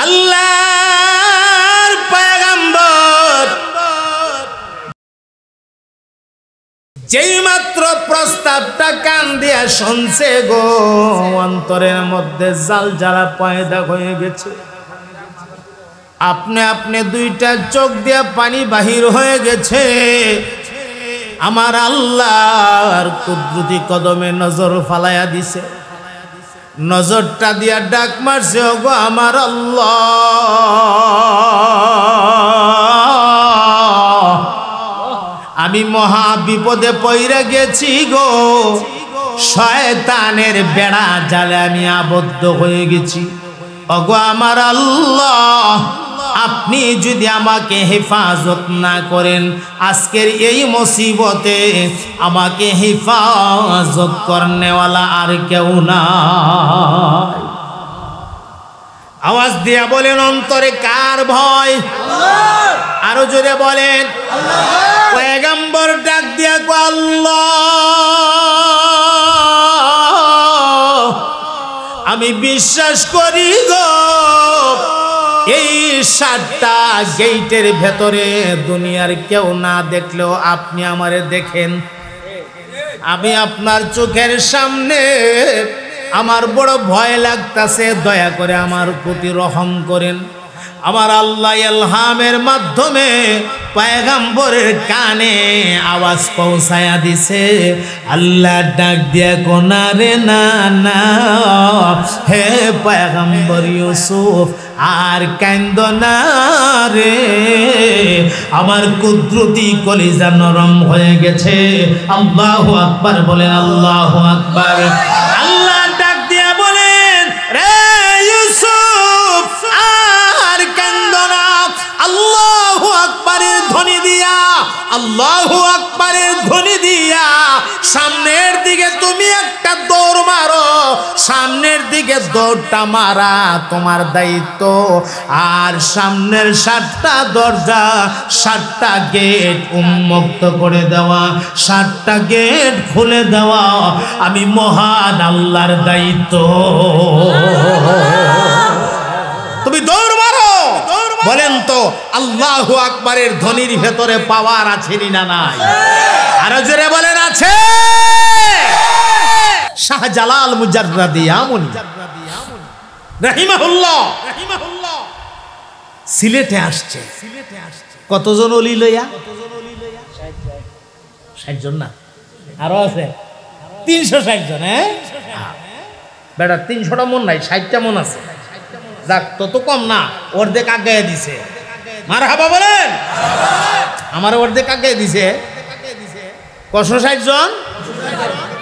আল্লাহর পয়গম্বর যেই মাত্র প্রস্তাবটা কান দিয়া শুনছে গো, অন্তরের মধ্যে জাল জ্বালা পয়দা হয়ে গেছে। আপনি আপনি দুইটা চোখ দিয়া পানি বাহির হয়ে গেছে। আমার আল্লাহর কুদরতি কদমে নজর ফালাইয়া দিছে, নজরটা দিয়া ডাক মারছে, ওগো আমার আল্লাহ, আমি মহা বিপদে পইরা গেছি গো, শয়তানের বেড়া জালে আমি আবদ্ধ হয়ে গেছি। ওগো আমার আল্লাহ, আপনি যদি আমাকে হেফাজত না করেন, আজকের এই মুসিবতে আমাকে হেফাজত করনেওয়ালা আর কেউ নাই। আওয়াজ দিয়া বলেন, অন্তরে কার ভয়? আরো জোরে বলেন। পয়গম্বর ডাক দিয়া কো, আল্লাহ, আমি বিশ্বাস করি গো, এই 7টা গেটের ভেতরে দুনিয়ার কেউ না দেখলেও আপনি আমারে দেখেন। আমি আপনার চোখের সামনে, আমার বড় ভয় লাগতাছে, দয়া করে আমার প্রতি রহম করেন। আমার আল্লাহ ইলহামের মাধ্যমে পয়গম্বরের কানে আওয়াজ পৌঁছায়া দিছে। আল্লাহ ডাক দিয়া কোনা রে, না না, হে পয়গম্বর ইউসুফ, আর কান্দ না রে, আমার কুদরতি কলিজা নরম হয়ে গেছে। আল্লাহু আকবার বলেন, আল্লাহু আকবার। আল্লাহ ডাক দিয়া বলেন, রে ইউসুফ, আর কান্দ না। আল্লাহু আকবারের ধ্বনি দিয়া, আল্লাহু আকবারের ধ্বনি দিয়া সামনের দিকে তুমি একটা দৌড় মারো। সামনের দিকে দৌড়টা মারা তোমার দায়িত্ব। আর সামনের 7টা দরজা, 7টা গেট উন্মুক্ত করে দেওয়া, 7টা গেট খুলে দেওয়া আমি মহান আল্লাহর দায়িত্ব। তুমি দৌড় মারো। বলেন তো, আল্লাহু আকবারের ধ্বনির ভেতরে পাওয়ার আছে না নাই? আরো জোরে বলেন, আছে। শাহজালাল মুজাররাদি আমনি রাহিমাহুল্লাহ সিলেটে আসছে। কতজন ওলি লইয়া? 60 জন না, আরো আছে 360 জন। হ্যাঁ বেটা, 300টা মন নাই, 60টা মন আছে। যাক, তত কম না, অর্ধেক আগায় দিছে। মারহাবা বলেন। আমার অর্ধেক আগায় দিছে। 160 জন,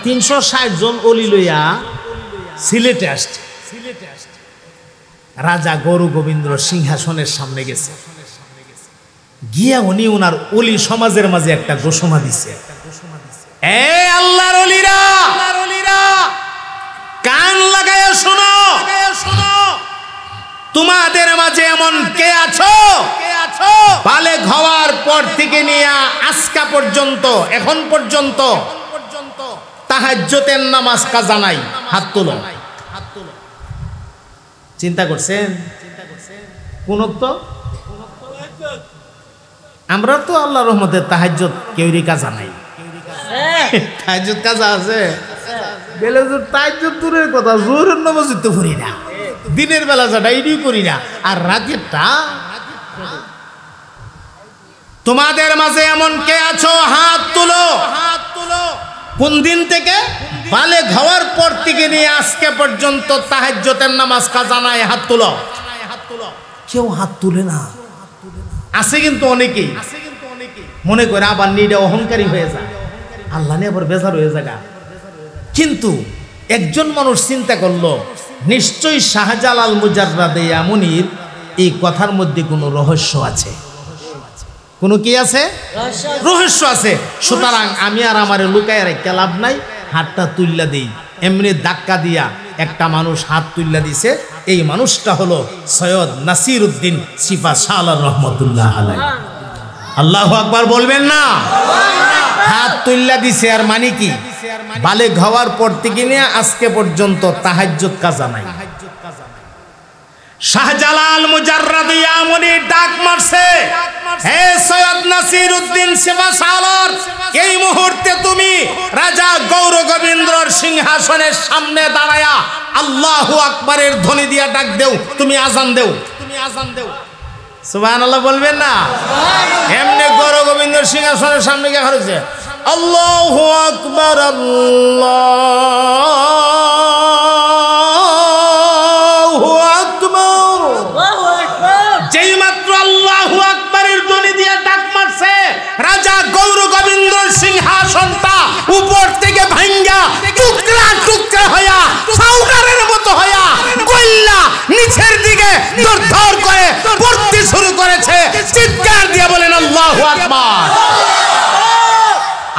360 জন ওলি লইয়া সিলেটে আসছে। রাজা গুরু গোবিন্দ সিংহাসনের সামনে গেছে, গিয়া উনি ওনার ওলি সমাজের মাঝে একটা ঘোষণা দিছে। এ আল্লাহর ওলিরা, কান লাগায়া শোনো, তোমাদের মাঝে এমন কে আছো বালেগ হওয়ার পর থেকে নিয়ে আজকা পর্যন্ত, এখন পর্যন্ত তাহাজ্জুদের নামাজ কাজা নাই? হাত তুলো। চিন্তা করছেন কোন? তো আমরা তো আল্লাহর রহমতে তাহাজ্জুদ কেউরি কাজা নাই। তাহাজ্জুদ কাজা আছে, বেলা তাহাজ্জুদ দূরের কথা, জোহরের নামাজ তো করি না, দিনের বেলা যাটা এটাই করি না, আর রাতেরটা। তোমাদের মাঝে এমন কে আছো? হাত তুলো। কোন দিন থেকে? বালেগ হওয়ার পর থেকে নিয়ে আজকে পর্যন্ত তাহাজ্জুদের নামাজ কাজা নাই? হাত তুলো। কেউ হাত তুলে না। আছে কিন্তু অনেকেই মনে করে আবার নিডা অহংকারী হয়ে যায়, আল্লাহ নিয়ে আবার বেজার হয়ে যায়। কিন্তু একজন মানুষ চিন্তা করলো, নিশ্চয়ই শাহজালাল মুজাররাদে আমনির এই কথার মধ্যে কোনো রহস্য আছে। কোনো কি আছে? রহস্য আছে। সুতরাং আমি আর আমারে লুকায় রেখে লাভ নাই, হাতটা তুল্লা দেই। এমনি ধাক্কা দিয়া একটা মানুষ হাত তুল্লা দিছে, এই মানুষটা হলো সৈয়দ নাসির উদ্দিন সিফা শাহ রহমতুল্লাহ আলাইহি। আল্লাহু আকবার বলবেন না? হাত তুল্লা দিছে, আর মানে কি? বালেগ হওয়ার পর থেকে নিয়ে আজকে পর্যন্ত তাহাজ্জুদ কাজা নাই। শাহজালাল মুজাররাদি আমনি ডাক মারছে, হে সৈয়দ নাসির উদ্দিন সিফা শাহর, এই মুহূর্তে তুমি রাজা গৌর গোবিন্দর সিংহাসনের সামনে দাঁড়ায়া আল্লাহু আকবারের ধ্বনি দিয়া ডাক দেও, তুমি আজান দেও, তুমি আজান দেও। সুবহানাল্লাহ বলবেন না? এমনি গৌর গোবিন্দর সিংহাসনের সামনে গিয়ে হয়েছে আল্লাহু আকবার, আল্লাহু আকবার। যেই মাত্র আল্লাহু আকবারের ধ্বনি দিয়ে ডাক মারছে, রাজা গৌর গোবিন্দর সিংহাসনটা উপর থেকে ভাঙ্গা টুকরা টুকরা হইয়া ফাউকারের মতো হইয়া গইল্লা নিচের দিকে দরদর করে পড়তে শুরু করেছে। চিৎকার দিয়ে বলেন আল্লাহু আকবার।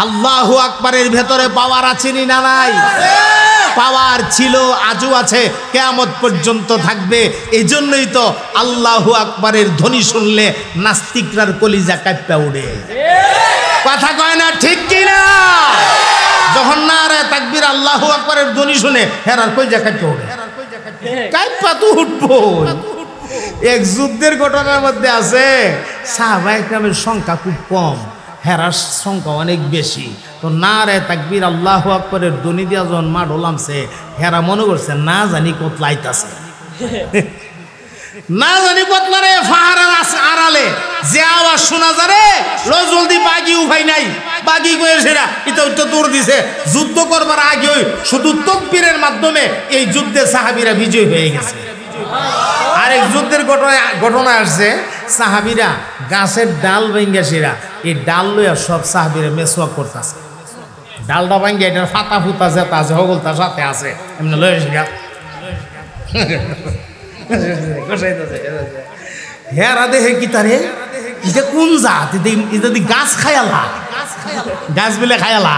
আল্লাহু আকবারের ভেতরে পাওয়ার আছে না নাই? পাওয়ার ছিল, আজও আছে, কিয়ামত পর্যন্ত থাকবে। এই জন্যই তো আল্লাহু আকবারের ধ্বনি শুনলে নাস্তিকরার কলিজা কাঁপা উঠে। কথা কয় না ঠিক কি না? যখন নারে তাকবীর আল্লাহু আকবারের ধ্বনি শুনে হেরার কলিজা কাঁপা উঠে, কাঁপা তো উঠবো। এক যুদ্ধের ঘটনার মধ্যে আছে, সাহাবায়ে কেরামের সংখ্যা খুব কম, হেরার সংখ্যা অনেক বেশি। তো না রে তাকবীর আল্লাহু আকবারের ধ্বনি দিয়া যখন মা ঢোলামছে, হেরা মনে করছে না জানি কতলাইতাছে, না জানি কতলারে ফাহারের আড়ালে যে আওয়াজ শোনা যারে লো জলদি বাগি উপাই নাই, বাগি কয়ে সেরা এটা উঠতে দৌড় দিছে। যুদ্ধ করবার আগে শুধু তাকবীরের মাধ্যমে এই যুদ্ধে সাহাবীরা বিজয় হয়ে গেছে। আরেক যুদ্ধের ঘটনা আসছে, সাহাবীরা গাছের ডাল ভেঙ্গে সেরা, এই ডাল লইয়া সব সাহাবীরা মেসওয়াক করতেছে। ডালটা ভেঙ্গে এটার ফাতা ফুতা যেটা আছে হগল তার সাথে আছে, এমনি লয়ে সেরা হেরা দেহে কি তারে এটা কোন জাত? এটা গাছ খায়ালা, গাছ বিলে খায়ালা,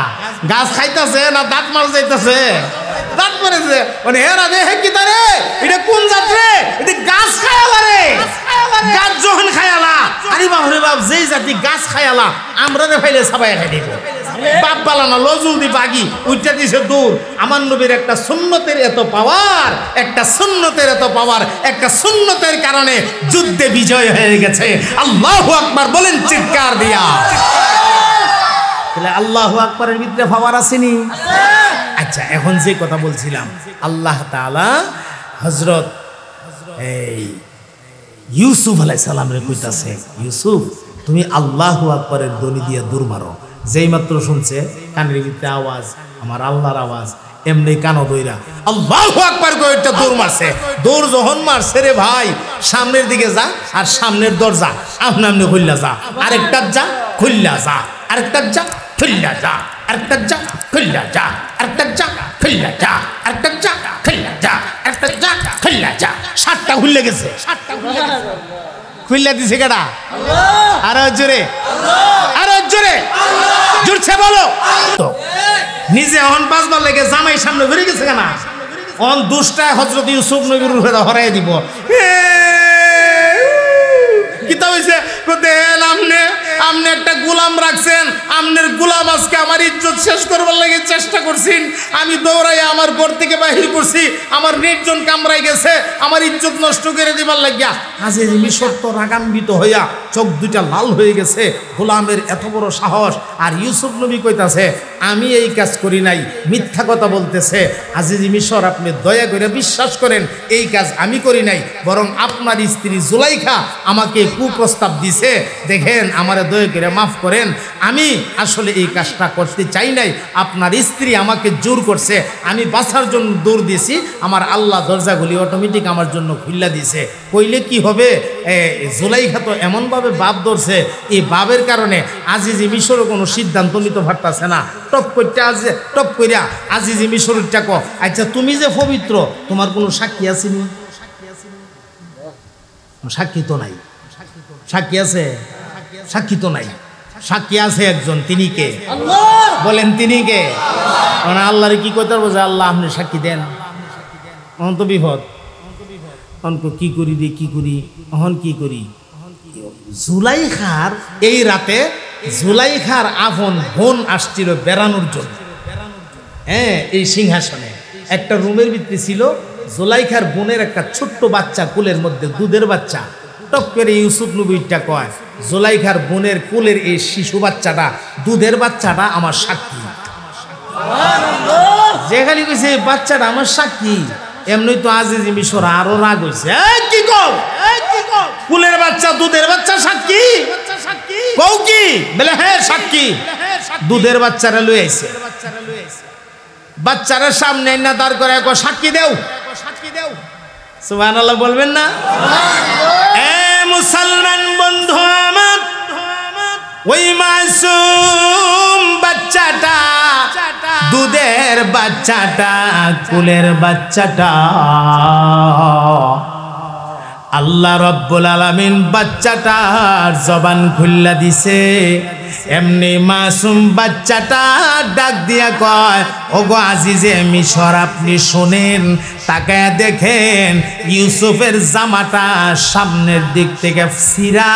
গাছ খাইতেছে না দাঁত মার যাইতেছে? দাঁত মারেছে। মানে হেরা দেহে কি তারে এটা কোন জাত রে? এটা গাছ খায়ালা রে, গাছ যখন খায়ালা। আরে বাপ রে বাপ, যেই জাতি গাছ খায়ালা আমরা রে ফাইলে সাবাই খাই দিব। বাপ বালানা লজুল দি বাগি উইটা দিছে দূর। আমার নবীর একটা সুন্নতের এত পাওয়ার, একটা সুন্নতের এত পাওয়ার, একটা সুন্নতের কারণে যুদ্ধে বিজয় হয়ে গেছে। আল্লাহু আকবার বলেন চিৎকার দিয়া। তাহলে আল্লাহু আকবারের ভিতরে পাওয়ার আসেনি? আচ্ছা, এখন যে কথা বলছিলাম, আল্লাহ তাআলা হযরত এই ইউসুফ আলাইহিস সালাম রে কইতাছে, ইউসুফ তুমি আল্লাহু আকবারের ধ্বনি দিয়ে দূর মারো। যেই মাত্র শুনছে কানের ভিতরে আওয়াজ, আমার আল্লাহর আওয়াজ, এমনি কানো দইরা আল্লাহু আকবার কইটা দৌড় মারছে। দৌড় যখন মারছে রে ভাই, সামনের দিকে যা, আর সামনের দরজা আপনি আপনি খুললা যা, আরেকটা যা খুললা যা, আরেকটা যা খুললা যা, আরেকটা যা খুললা যা, আরেকটা যা খুললা যা, আরেকটা যা খুললা যা, আরেকটা যা খুললা যা। 7টা খুললে গেছে, 7টা খুললা দিছে কেডা? আরো জোরে, আরো জোরে, জুড়ছে বলো। নিজে অন 5 বার লেগে জামাই সামনে ঘুরে গেছে কেনা? অন দুষ্টায় হযরত ইউসুফ নবীর রূহে হরাই দিব। কিতা হইছে? দেন আমনে একটা গোলাম রাখছেন, আমনের গোলাম আজকে আমার ইজ্জত শেষ করবার লাগে চেষ্টা করছেন। আমি দৌড়াই আমার ঘর থেকে বাহির করছি, আমার নির্জন কামড়াই গেছে, আমার ইজ্জত নষ্ট করে দিবার লাগিয়া। আজিজ মিশর তো রাগান্বিত হইয়া চোখ দুইটা লাল হয়ে গেছে, গোলামের এত বড় সাহস। আর ইউসুফ নবী কইতাছে আমি এই কাজ করি নাই, মিথ্যা কথা বলতেছে। আজিজ মিশর আপনি দয়া করে বিশ্বাস করেন, এই কাজ আমি করি নাই, বরং আপনার স্ত্রী জুলাইখা আমাকে কুপ্রস্তাব দিছে। দেখেন আমারে দয়া করে মাফ করেন, আমি আসলে এই কাজটা করতে চাই নাই, আপনার স্ত্রী আমাকে জোর করছে, আমি বাঁচার জন্য দৌড় দিয়েছি, আমার আল্লাহ দরজাগুলি অটোমেটিক আমার জন্য খুললা দিছে। কইলে কি হবে? জুলাইখা তো এমনভাবে বাপ ধরছে, এই বাবের কারণে আজিজ মিশরও কোনো সিদ্ধান্ত নিতে পারতেছে না। টপ করতে আছে, টপ কইরা আজিজ মিশরটা কো, আচ্ছা তুমি যে পবিত্র, তোমার কোনো সাক্ষী আসেনি? সাক্ষী তো নাই। সাক্ষী আছে? সাক্ষী তো নাই, সাক্ষী আছে একজন, তিনি কে? আল্লাহ। বলেন তিনি কে? মানে আল্লাহর কি করতে পারবো যে আল্লাহ আপনি সাক্ষী দেন? এখন তো বিপদ, অনক কি করি রে, কি করি, এখন কি করি? জুলাইখার এই রাতে জুলাইখার আপন বোন আসছিল বেড়ানোর জন্য। হ্যাঁ, এই সিংহাসনে একটা রুমের ভিতরে ছিল জুলাইখার বোনের একটা ছোট্ট বাচ্চা, কুলের মধ্যে দুধের বাচ্চা। টক করে ইউসুফ নবীটা কয়, জুলাইখার বোনের কুলের এই শিশু বাচ্চাটা, দুধের বাচ্চাটা আমার সাক্ষী। যেখানে কইছে এই বাচ্চাটা আমার সাক্ষী, এমনি তো আজিজি মিশর আরো রাগ হইছে। কি কও, কুলের বাচ্চা দুধের বাচ্চা সাক্ষী কও কি? বলে হ্যাঁ সাক্ষী। দুধের বাচ্চারা লই আইছে, বাচ্চারা সামনে না দাঁড় করে সাক্ষী দেও, সুবহানাল্লাহ বলবেন না? এ মুসলমান বন্ধু আমার, ওই মাসুম বাচ্চাটা, দুধের বাচ্চাটা, কুলের বাচ্চাটা, আল্লাহ রব্বুল আলামিন বাচ্চাটার জবান খুল্লা দিছে। এমনি মাসুম বাচ্চাটা ডাক দিয়া কয়, ওগো আজিজে মিশর আপনি শোনেন, তাকায় দেখেন ইউসুফের জামাটা সামনের দিক থেকে ছিঁড়া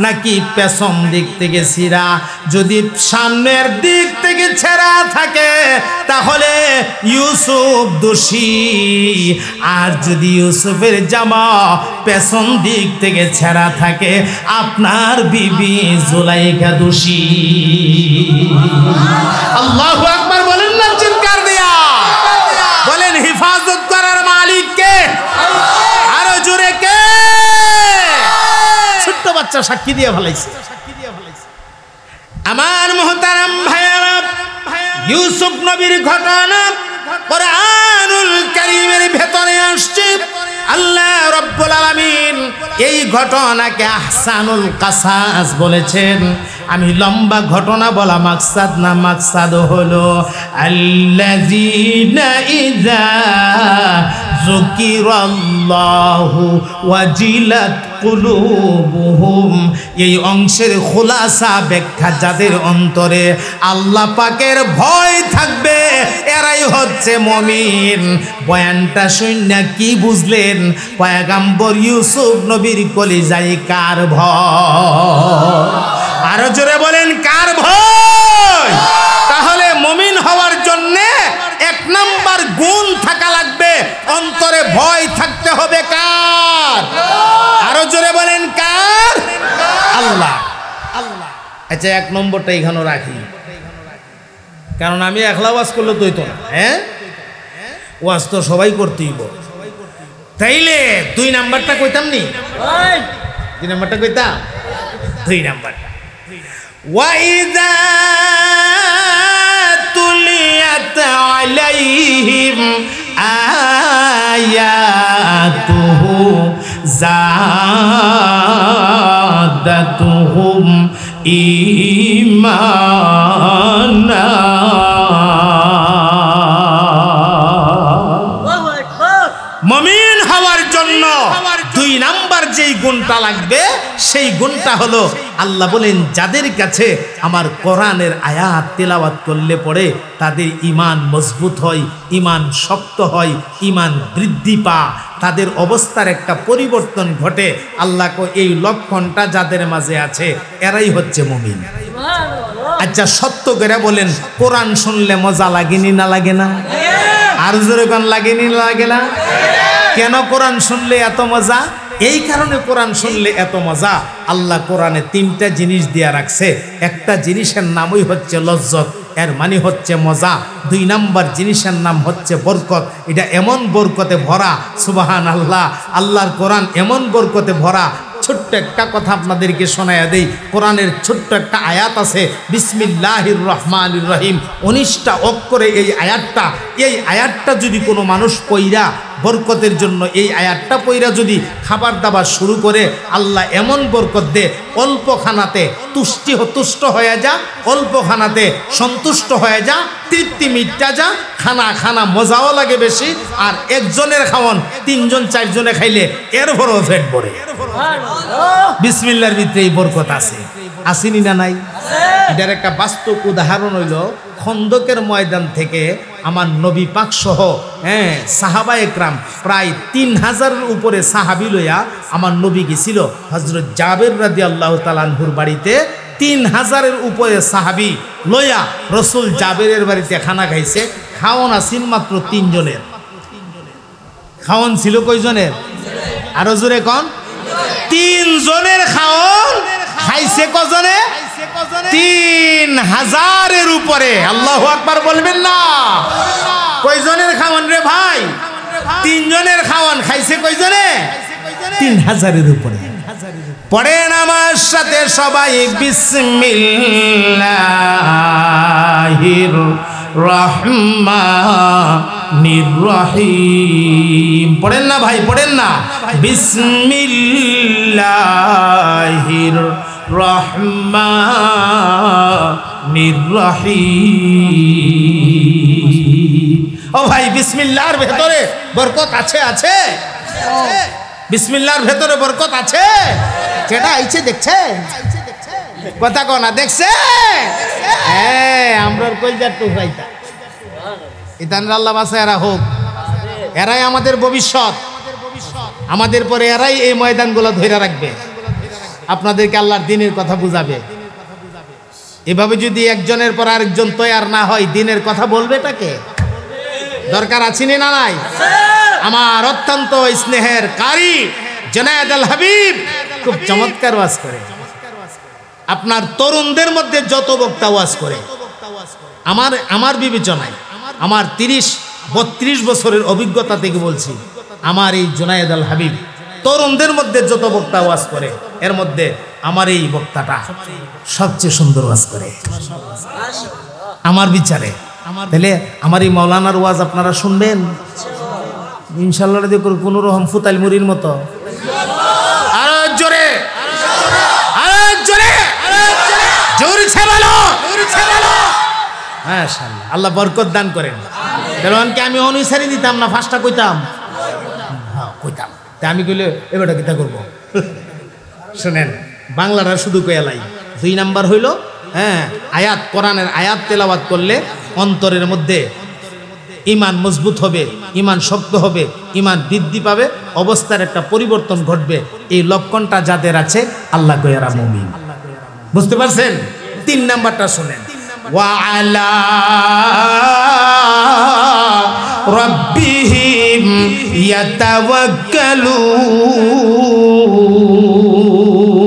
নাকি পেছন দিক থেকে ছিঁড়া? যদি সামনের দিক থেকে ছেঁড়া থাকে তাহলে ইউসুফ দোষী, আর যদি ইউসুফের জামা পেছন দিক থেকে ছেঁড়া থাকে আপনার বিবি জুলাইখা দোষী। আল্লাহু আকবার বলেন না চিৎকার দিয়া? বলেন হিফাজত করার মালিক কে? আরো জোরে কে? ছোট্ট বাচ্চা সাক্ষী দিয়ে ফেলাইছে। আমার মুহতারাম ভাইয়েরা, ইউসুফ নবীর ঘটনা কোরআনুল কারীমের ভেতরে আসছে। আল্লাহ রব্বুল আলামিন এই ঘটনাকে আহসানুল কাসাস বলেছেন। আমি লম্বা ঘটনা বলা মাকসাদ না, মাকসাদ হলো আল্লাযীনা ইযা যুকিরাল্লাহু ওয়াজিলাত কুলুবুহুম। এই অংশের খোলাসা ব্যাখ্যা, যাদের অন্তরে আল্লাহ পাকের ভয় থাকবে এরাই হচ্ছে মুমিন। বয়ানটা শুনে কি বুঝলেন? পয়গম্বর ইউসুফ নবীর কলিজায় কার ভয়? আরো জোরে বলেন কার ভয়? তাহলে মুমিন হওয়ার জন্য এক নাম্বার গুণ থাকা লাগবে, অন্তরে ভয় থাকতে হবে কার? আরো জোরে বলেন কার? আল্লাহ। আচ্ছা, এক নম্বরটা এখানে রাখি, কারণ আমি একলা ওয়াজ করলে তো হইতো না। হ্যাঁ, ওয়াজ তো সবাই করতেই। তাইলে 2 নাম্বারটা কইতাম নি? 2 নাম্বারটা কইতাম। 2 নাম্বারটা ওয়াইদা তুলিয়াত আলাইহিম আয়াতুহু যাদাতুহুম ঈমানা। মুমিন হওয়ার জন্য 2 নাম্বার যেই গুণটা লাগবে সেই গুণটা হলো, আল্লাহ বলেন যাদের কাছে আমার কোরআনের আয়াত তেলাওয়াত করলে পড়ে তাদের ঈমান মজবুত হয়, ঈমান শক্ত হয়, ঈমান বৃদ্ধি পায়, তাদের অবস্থার একটা পরিবর্তন ঘটে। আল্লাহ এই লক্ষণটা যাদের মাঝে আছে এরাই হচ্ছে মুমিন। আচ্ছা, সত্য করে বলেন, কোরআন শুনলে মজা লাগেনি না লাগে না? আর জোরে কোন লাগেনি না লাগে না? কেন কোরআন শুনলে এত মজা? এই কারণে কোরআন শুনলে এত মজা, আল্লাহ কোরআনে 3টা জিনিস দিয়া রাখছে। একটা জিনিসের নামই হচ্ছে লজ্জত, এর মানে হচ্ছে মজা। 2 নাম্বার জিনিসের নাম হচ্ছে বরকত। এটা এমন বরকতে ভরা, সুবহানাল্লাহ। আল্লাহর কোরআন এমন বরকতে ভরা। ছোট্ট একটা কথা আপনাদেরকে শোনায়া দেই। কোরআনের ছোট্ট একটা আয়াত আছে, বিসমিল্লাহির রহমানির রহিম, 19টা অক্ষরে এই আয়াতটা যদি কোনো মানুষ পইরা বরকতের জন্য এই আয়াতটা পইরা যদি খাবার দাবার শুরু করে, আল্লাহ এমন বরকত দে, অল্প খানাতে তুষ্ট হয়ে যা, অল্প খানাতে সন্তুষ্ট হয়ে যা, তৃপ্তি মিটটা যা, খানা মজাও লাগে বেশি, আর একজনের খাওয়ান 3জন 4 জনে খাইলে এর ভরও পেট ভরে। বিসমিল্লাহর ভিতরে এই বরকত আছে। আসেনি না নাই? এটার একটা বাস্তব উদাহরণ হইল খন্দকের ময়দান থেকে আমার নবী পাক সহ সাহাবা একরাম প্রায় 3000-এর উপরে সাহাবি লইয়া আমার নবী গেছিল হযরত জাবের রাদিয়াল্লাহু তাআলা আনহুর বাড়িতে। 3000-এর উপরে সাহাবি লইয়া রসুল জাবেরের বাড়িতে খানা খাইছে। খাওয়ান আসিন মাত্র 3 জনের। খাওয়ান ছিল কয়জনের? আরো জোরে কোন? 3 জনের খাওয়ান খাইছে কজনে? 3000-এর উপরে। আল্লাহু আকবার বলবেন না? কয়জনের খাওয়ান রে ভাই? 3 জনের খাওয়ান খাইছে কয়জনে? 3000-এর উপরে। পড়েন আমার সাথে সবাই বিসমিল্লাহির রহমানির রহিম। পড়েন না ভাই, পড়েন না। বিসমিল্লাহির রহমানির রহিম। ও ভাই, বিসমিল্লাহর ভেতরে বরকত আছে? আছে? বিসমিল্লাহর ভেতরে বরকত আছে? যেটা আইছে দেখছে কথা কনা দেখছে? হ্যাঁ, আমরার কলজার টুকরাইতা ইতানরা আল্লাহ বাসা এরা হোক। এরাই আমাদের ভবিষ্যৎ। আমাদের পরে এরাই এই ময়দানগুলো ধরে রাখবে, আপনাদেরকে আল্লাহর দ্বীনের কথা বুঝাবে। এভাবে যদি একজনের পর আরেকজন তৈয়ার না হয়, দ্বীনের কথা বলবে তাকে? দরকার আছে না নাই? আমার অত্যন্ত স্নেহের কারি জুনায়েদ আল হাবিব খুব চমৎকার ওয়াজ করে। আপনার তরুণদের মধ্যে যত বক্তা ওয়াজ করে, আমার বিবেচনায়, আমার 30-32 বছরের অভিজ্ঞতা থেকে বলছি, আমার এই জুনায়েদ আল হাবিব তরুণদের মধ্যে যত বক্তা ওয়াজ করে, এর মধ্যে আমার এই বক্তাটা সবচেয়ে সুন্দর ওয়াজ করে আমার বিচারে। তাহলে আমার এই মাওলানার ওয়াজ আপনারা শুনবেন ইনশাআল্লাহ, কোনো রকম ফুতাইল মুড়ির মতো। আরো জোরে, আরো জোরে, জোরছে বলো, জোরছে বলো। মাশাআল্লাহ, আল্লাহ বরকত দান করেন। কারণ কি আমি অনুসারী দিতাম না, ফার্স্টটা কইতাম? হ্যাঁ কইতাম। তা আমি কইলে এবারটা কিতা করব? শুনেন, বাংলাটা শুধু কয়ালাই। 2 নাম্বার হইল আয়াত, কোরআনের আয়াত তেলাওয়াত করলে অন্তরের মধ্যে ইমান মজবুত হবে, ইমান শক্ত হবে, ইমান বৃদ্ধি পাবে, অবস্থার একটা পরিবর্তন ঘটবে। এই লক্ষণটা যাদের আছে আল্লাহ কয়ারা মুমিন। বুঝতে পারছেন? 3 নাম্বারটা শুনেন, ওয়া আলা রাব্বিহিম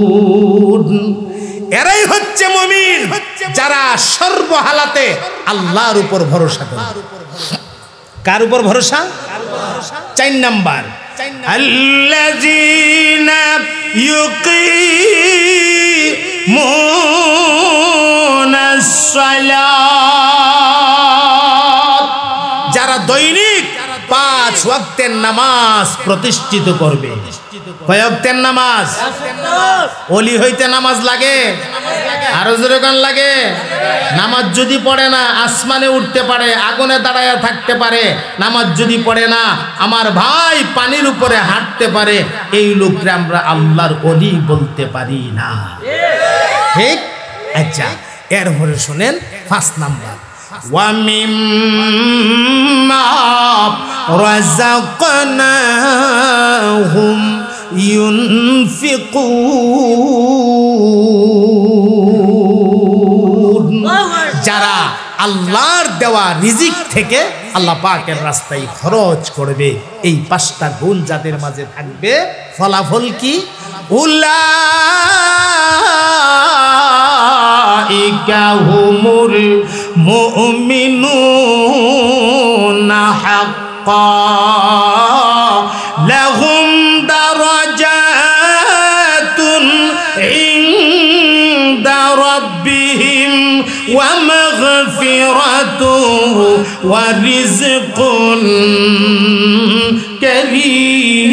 ইয়াতাওয়াক্কালুন। এরাই হচ্ছে মুমিন যারা সর্বহালাতে আল্লাহর উপর ভরসা করে। কার উপর ভরসা? 4 নাম্বার, আল্লাযীনা ইউকিমুনাস সালাত, যারা দৈনিক 5 ওয়াক্তের নামাজ প্রতিষ্ঠিত করবে। কয় ওয়াক্তের নামাজ? ওলি হইতে নামাজ লাগে? আরো জোরে গান লাগে? নামাজ যদি পড়ে না আসমানে উঠতে পারে, আগুনে দাঁড়ায়া থাকতে পারে। নামাজ যদি পড়ে না আমার ভাই পানির উপরে হাঁটতে পারে। এই লোকরা আমরা আল্লাহর ওলি বলতে পারি না, ঠিক? আচ্ছা, এরপরে শুনেন 5 নাম্বার, ওয়া মিম্মা রাযাকনাহুম ইউনফিকুন, যারা আল্লাহর দেওয়া রিজিক থেকে আল্লাহ পাকের রাস্তায় খরচ করবে। এই 5টা গুণ যাদের মাঝে থাকবে, ফলাফল কি? উলাইকা হুমুল মুমিনুনা হাক্কান লাহুম দারাজাতুন ইনদা রাব্বিহিম ওয়া মাগফিরাতুন ওয়া রিজকুন কারীম।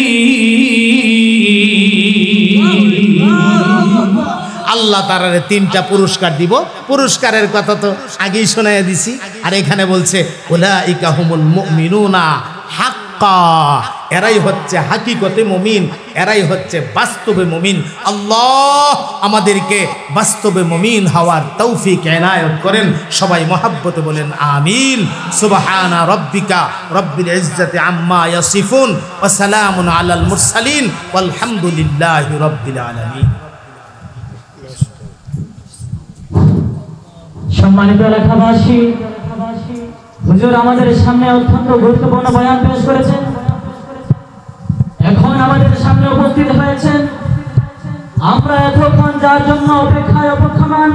আল্লাহ তাআলারে 3টা পুরস্কার দিব। পুরস্কারের কথা তো আগেই শোনাইয়া দিছি। আর এখানে বলছে উলাইকা হুমুল মুমিনুনা হাক্কা, এরাই হচ্ছে হাকিকতে মুমিন, এরাই হচ্ছে বাস্তবে মুমিন। আল্লাহ আমাদেরকে বাস্তবে মুমিন হওয়ার তৌফিক এনায়েত করেন। সবাই মহাব্বতে বলেন আমিন। সুবহানা রাব্বিকা রব্বিল ইজ্জাতি আম্মা ইয়াসিফুন ওয়া সালামুন আলাল মুরসালিন ওয়ালহামদুলিল্লাহি রাব্বিল আলামিন। সম্মানিত এলাকাবাসী, হুজুর আমাদের সামনে অত্যন্ত গুরুত্বপূর্ণ বয়ান পেশ করেছেন। এখন আমাদের সামনে উপস্থিত হয়েছেন আমরা এতক্ষণ যার জন্য অপেক্ষায় অপেক্ষমান